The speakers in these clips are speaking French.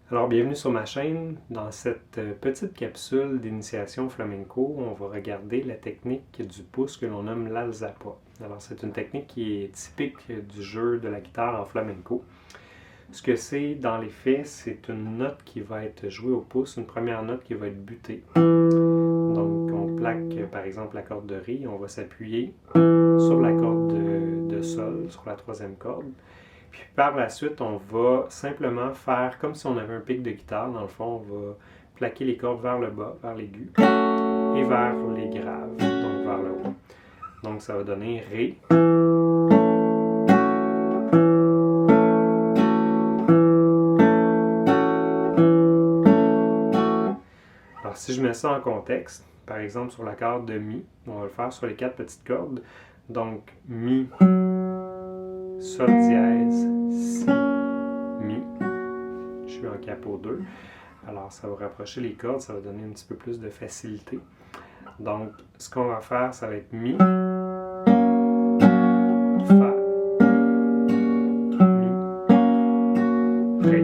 Alors, bienvenue sur ma chaîne. Dans cette petite capsule d'initiation flamenco, on va regarder la technique du pouce que l'on nomme l'alzapa. Alors, c'est une technique qui est typique du jeu de la guitare en flamenco. Ce que c'est, dans les faits, c'est une note qui va être jouée au pouce, une première note qui va être butée. Donc, on plaque, par exemple, la corde de Ré, on va s'appuyer sur la corde de Sol, sur la troisième corde. Puis par la suite, on va simplement faire comme si on avait un pic de guitare. Dans le fond, on va plaquer les cordes vers le bas, vers l'aigu, et vers les graves, donc vers le haut. Donc ça va donner Ré. Alors si je mets ça en contexte, par exemple sur la corde de Mi, on va le faire sur les 4 petites cordes. Donc Mi, Sol dièse, Si, Mi. Je suis en capo 2. Alors ça va rapprocher les cordes, ça va donner un petit peu plus de facilité. Donc ce qu'on va faire, ça va être Mi, Fa, Mi, Ré.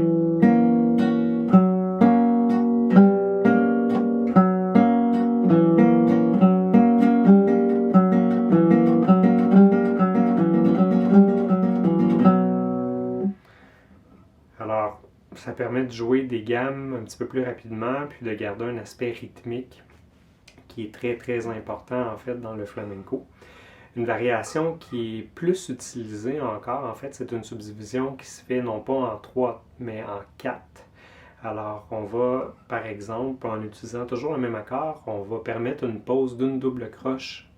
Alors, ça permet de jouer des gammes un petit peu plus rapidement, puis de garder un aspect rythmique qui est très très important en fait dans le flamenco. Une variation qui est plus utilisée encore, en fait, c'est une subdivision qui se fait non pas en 3, mais en 4. Alors, on va, par exemple, en utilisant toujours le même accord, on va permettre une pause d'une double croche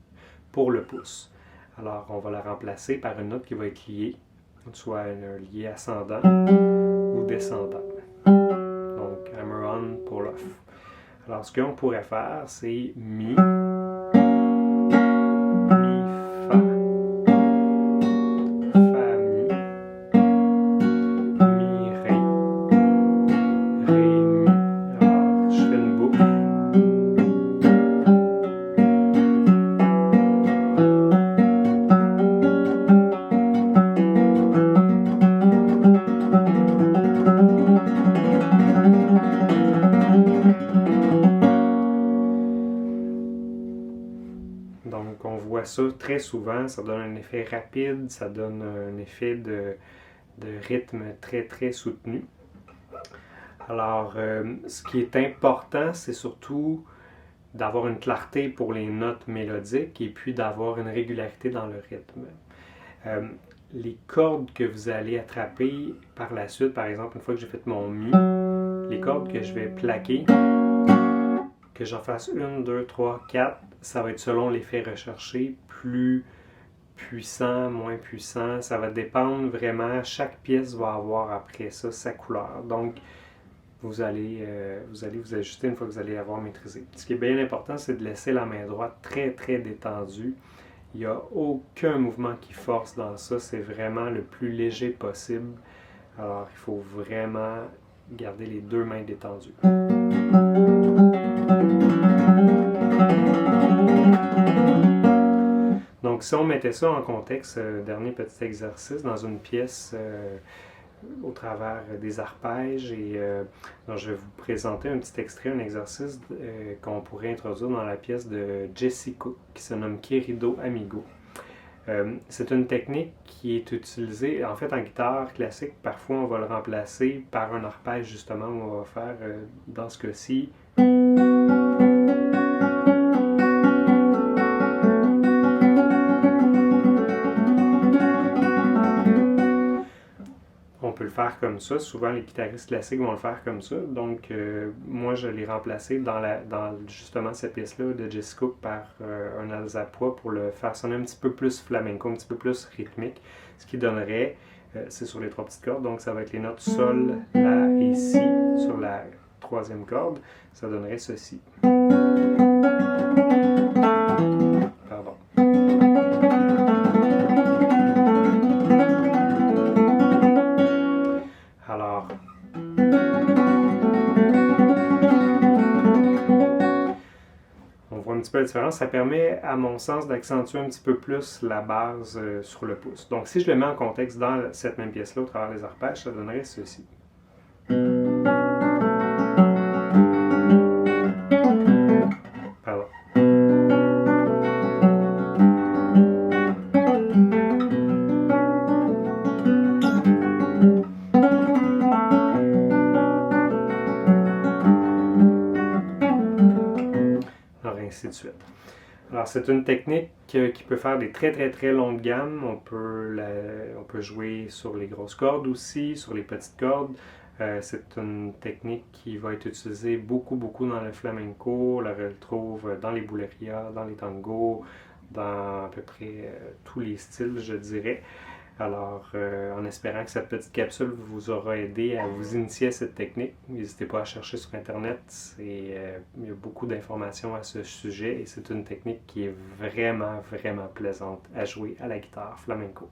pour le pouce. Alors, on va la remplacer par une note qui va être liée, soit un lié ascendant ou descendant. Donc, hammer-on, pull-off. Alors, ce qu'on pourrait faire, c'est Mi, Mi, Fa, Fa, Mi, Mi, Ré, Ré, Mi. Alors, je fais une boucle. Donc, on voit ça très souvent, ça donne un effet rapide, ça donne un effet de rythme très très soutenu. Alors, ce qui est important, c'est surtout d'avoir une clarté pour les notes mélodiques et puis d'avoir une régularité dans le rythme. Les cordes que vous allez attraper par la suite, par exemple, une fois que j'ai fait mon Mi, les cordes que je vais plaquer, que j'en fasse 1, 2, 3, 4, ça va être selon l'effet recherché, plus puissant, moins puissant, ça va dépendre vraiment, chaque pièce va avoir après ça sa couleur. Donc, vous allez vous ajuster une fois que vous allez avoir maîtrisé. Ce qui est bien important, c'est de laisser la main droite très très détendue. Il n'y a aucun mouvement qui force dans ça, c'est vraiment le plus léger possible. Alors, il faut vraiment garder les deux mains détendues. Donc, si on mettait ça en contexte, dernier petit exercice, dans une pièce au travers des arpèges, et donc je vais vous présenter un petit extrait, un exercice qu'on pourrait introduire dans la pièce de Jesse Cook, qui se nomme Querido Amigo. C'est une technique qui est utilisée, en fait en guitare classique, parfois on va le remplacer par un arpège justement, où on va faire, dans ce cas-ci, on peut le faire comme ça. Souvent, les guitaristes classiques vont le faire comme ça. Donc, moi, je l'ai remplacé dans justement cette pièce-là de Jesse Cook par un alzapa pour le faire sonner un petit peu plus flamenco, un petit peu plus rythmique. Ce qui donnerait, c'est sur les 3 petites cordes, donc ça va être les notes Sol, La et Si sur la troisième corde. Ça donnerait ceci. Pardon. Alors, on voit un petit peu la différence. Ça permet, à mon sens, d'accentuer un petit peu plus la base sur le pouce. Donc, si je le mets en contexte dans cette même pièce-là, au travers des arpèges, ça donnerait ceci. ainsi de suite. Alors, c'est une technique qui peut faire des très très très longues gammes. On peut jouer sur les grosses cordes aussi, sur les petites cordes. C'est une technique qui va être utilisée beaucoup beaucoup dans le flamenco. On la retrouve dans les bulerías, dans les tangos, dans à peu près tous les styles, je dirais. Alors, en espérant que cette petite capsule vous aura aidé à vous initier à cette technique, n'hésitez pas à chercher sur Internet. Il y a beaucoup d'informations à ce sujet et c'est une technique qui est vraiment, vraiment plaisante à jouer à la guitare flamenco.